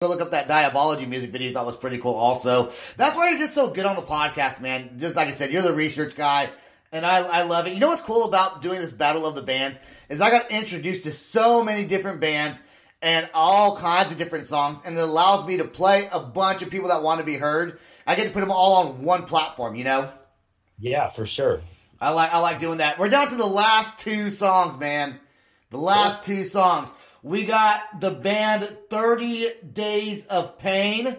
Go look up that Diabology music video. Thought was pretty cool also. That's why you're just so good on the podcast, man. Just like I said, you're the research guy, and I love it. You know what's cool about doing this Battle of the Bands is I got introduced to so many different bands and all kinds of different songs, and it allows me to play a bunch of people that want to be heard. I get to put them all on one platform, you know? Yeah, for sure. I like doing that. We're down to the last two songs, man. The last two songs. We got the band 30 Days of Pain.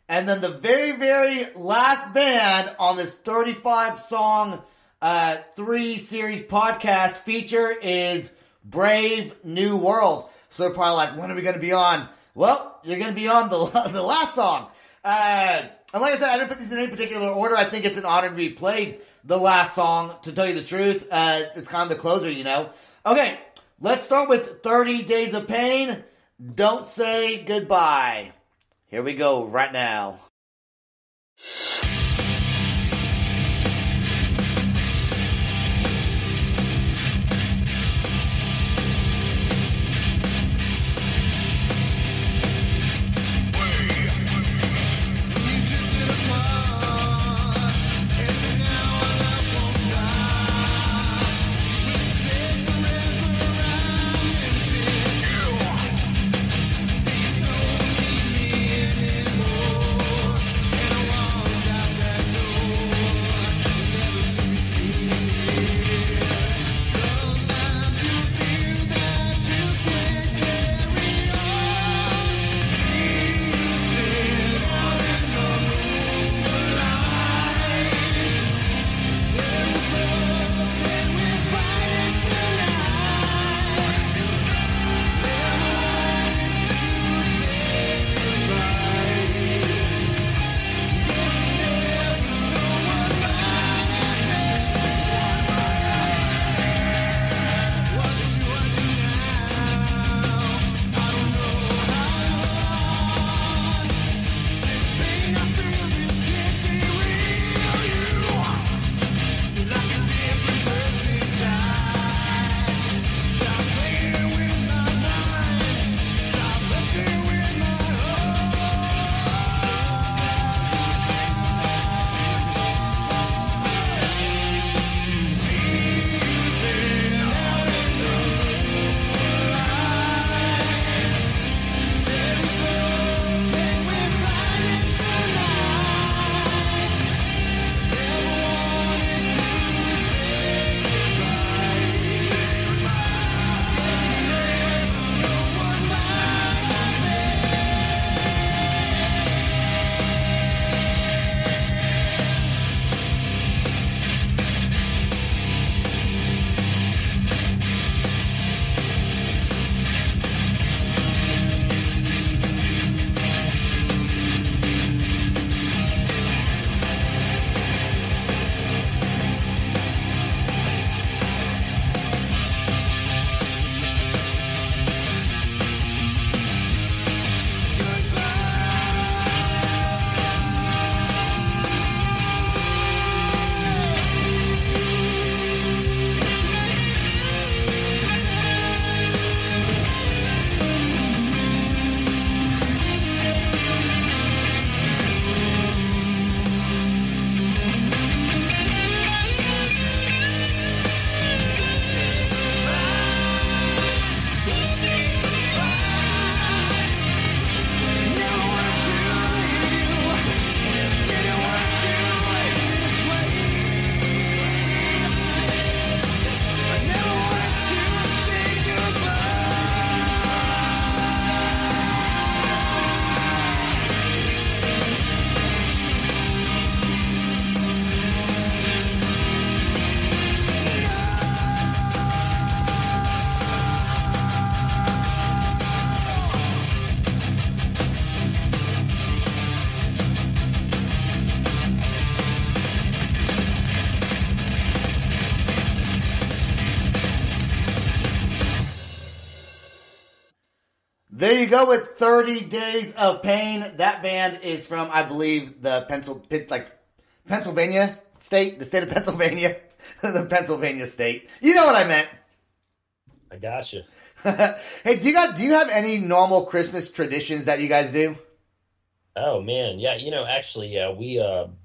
And then the very, very last band on this 35-song 3-series podcast feature is Brave New World. So they're probably like, when are we going to be on? Well, you're going to be on the last song. And like I said, I didn't put these in any particular order. I think it's an honor to be played the last song, to tell you the truth. It's kind of the closer, you know. Okay. Let's start with 30 Days of Pain. Don't Say Goodbye. Here we go right now. There you go with 30 Days of Pain. That band is from, I believe, the Pennsylvania state, the state of Pennsylvania, the Pennsylvania state. You know what I meant. I gotcha. Hey, do you have any normal Christmas traditions that you guys do? Oh man, yeah. Actually, yeah. We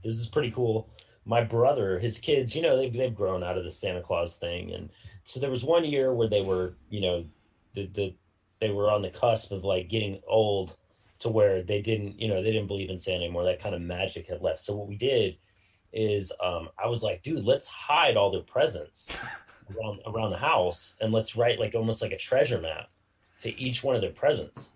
this is pretty cool. My brother, his kids, they've grown out of the Santa Claus thing, and so there was one year where they were, they were on the cusp of like getting old to where they didn't believe in Santa anymore. That kind of magic had left. So what we did is, I was like, dude, let's hide all their presents around the house, and let's write like almost like a treasure map to each one of their presents.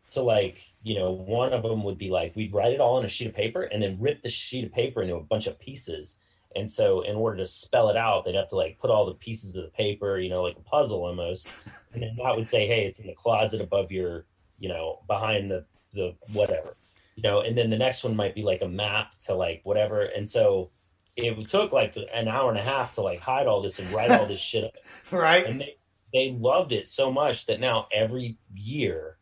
So like, one of them would be like, we'd write it all on a sheet of paper and then rip the sheet of paper into a bunch of pieces. And so in order to spell it out, they'd have to like put all the pieces of the paper, like a puzzle almost. And then that would say, hey, it's in the closet above your, behind the whatever, and then the next one might be like a map to like whatever. And so it took like an hour and a half to like hide all this and write all this shit up. Right. And they loved it so much that now every year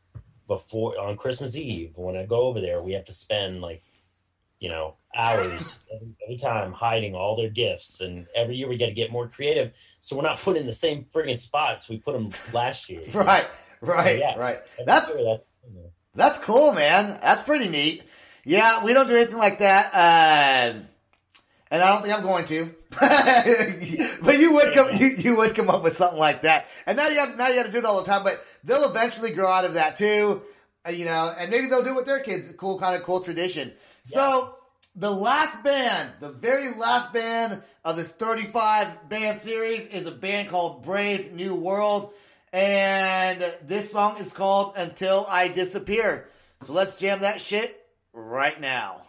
before on Christmas Eve, when I go over there, we have to spend like, hours every time hiding all their gifts. And every year we got to get more creative. So we're not put in the same friggin' spots we put them last year. Right. Right. So, yeah, Right. That's That's cool, man. That's pretty neat. Yeah, we don't do anything like that. And I don't think I'm going to. But you would come up with something like that. And now you got to do it all the time. But they'll eventually grow out of that too, And maybe they'll do it with their kids. Cool tradition. Yeah. So the very last band of this 35 band series is a band called Brave New World. And this song is called Until I Disappear. So let's jam that shit right now.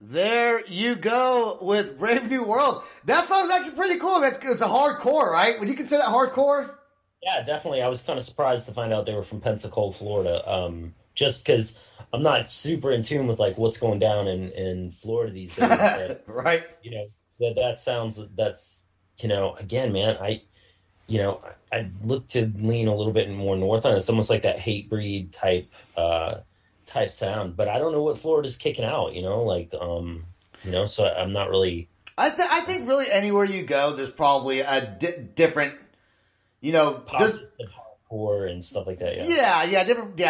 There you go with Brave New World. That song's actually pretty cool. It's a hardcore, right? Would you consider that hardcore? Yeah, definitely. I was kind of surprised to find out they were from Pensacola, Florida. Just because I'm not super in tune with like what's going down in Florida these days. But, right. That sounds, that's, again, man, I look to lean a little bit more north on it. It's almost like that Hatebreed type sound, but I don't know what Florida's kicking out, so I'm not really. I think really anywhere you go, there's probably a different, hardcore and stuff like that. Yeah,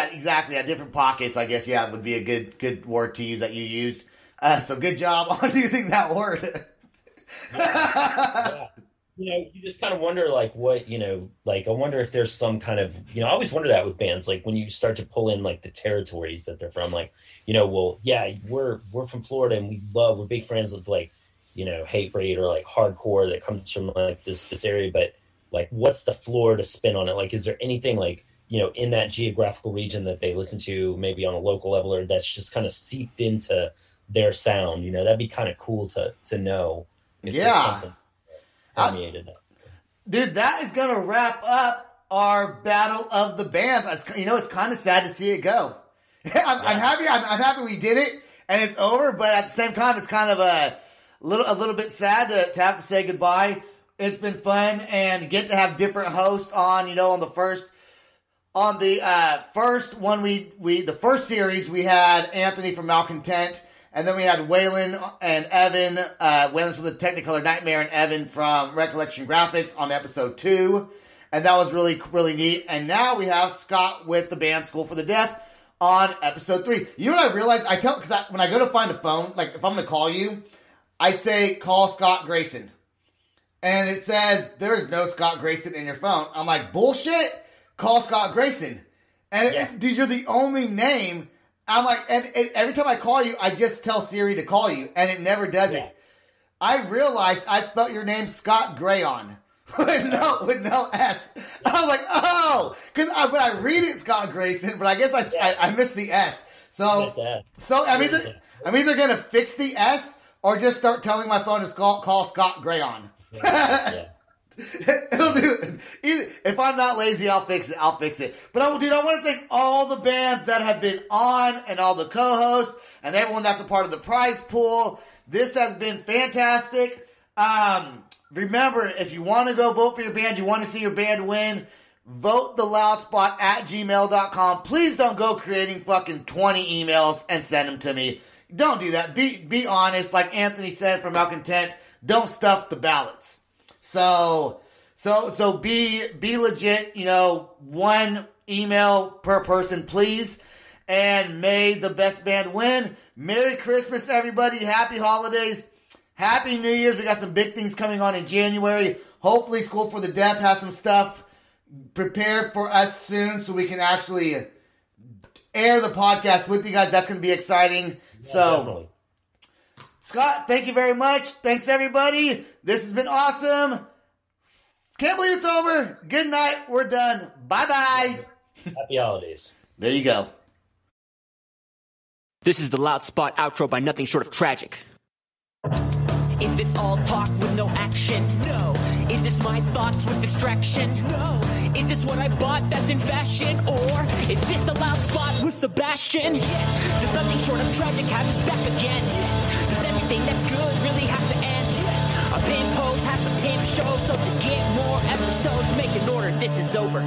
exactly. Different pockets, I guess. Yeah, would be a good word to use that you used. So good job on using that word. Yeah. You just kind of wonder, like, what, like, I wonder if there's some kind of, I always wonder that with bands, like, when you start to pull in, like, the territories that they're from, like, well, yeah, we're from Florida, and we're big fans of, like, Hatebreed or, like, hardcore that comes from, like, this area, but, like, what's the Florida spin on it? Like, is there anything, like, in that geographical region that they listen to, maybe on a local level, or that's just kind of seeped into their sound? That'd be kind of cool to know. If permeated. Dude, that is going to wrap up our battle of the bands. It's kind of sad to see it go. I'm happy. I'm happy we did it and it's over. But at the same time, it's kind of a little bit sad to have to say goodbye. It's been fun and get to have different hosts on. On the first one, the first series we had Anthony from Malcontent. And then we had Waylon and Evan, Waylon's from the Technicolor Nightmare and Evan from Recollection Graphics on episode 2. And that was really, really neat. And now we have Scott with the band School for the Deaf on episode 3. You know what I realized? When I go to find a phone, like if I'm going to call you, I say, call Scott Grayson. And it says, there is no Scott Grayson in your phone. I'm like, bullshit? Call Scott Grayson. And dude, you're the only name. I'm like, and every time I call you, I just tell Siri to call you, and it never does it. I realized I spelled your name Scott Grayon with no S. I was like, oh, because when I read it, Scott Grayson, but I guess I missed the S. So I'm either gonna fix the S or just start telling my phone to call Scott Grayon. It'll do it. If I'm not lazy, I'll fix it. But I want to thank all the bands that have been on and all the co-hosts and everyone that's a part of the prize pool. This has been fantastic. Remember, if you want to go vote for your band, you want to see your band win, vote theloudspot@gmail.com. Please don't go creating fucking 20 emails and send them to me. Don't do that. Be honest. Like Anthony said from Malcontent, don't stuff the ballots. So be legit, one email per person, please. And may the best band win. Merry Christmas, everybody. Happy holidays. Happy New Year's. We got some big things coming on in January. Hopefully School for the Deaf has some stuff prepared for us soon so we can actually air the podcast with you guys. That's going to be exciting. Definitely. Scott, thank you very much. Thanks, everybody. This has been awesome. Can't believe it's over. Good night. We're done. Bye-bye. Happy holidays. There you go. This is the Loud Spot outro by Nothing Short of Tragic. Is this all talk with no action? No. Is this my thoughts with distraction? No. Is this what I bought that's in fashion? Or is this the Loud Spot with Sebastian? Yes. Does Nothing Short of Tragic have his back again? Yes. Does everything that's good really have to end? Yes. A pin post has to pin show, so to get more episodes, make an order, this is over.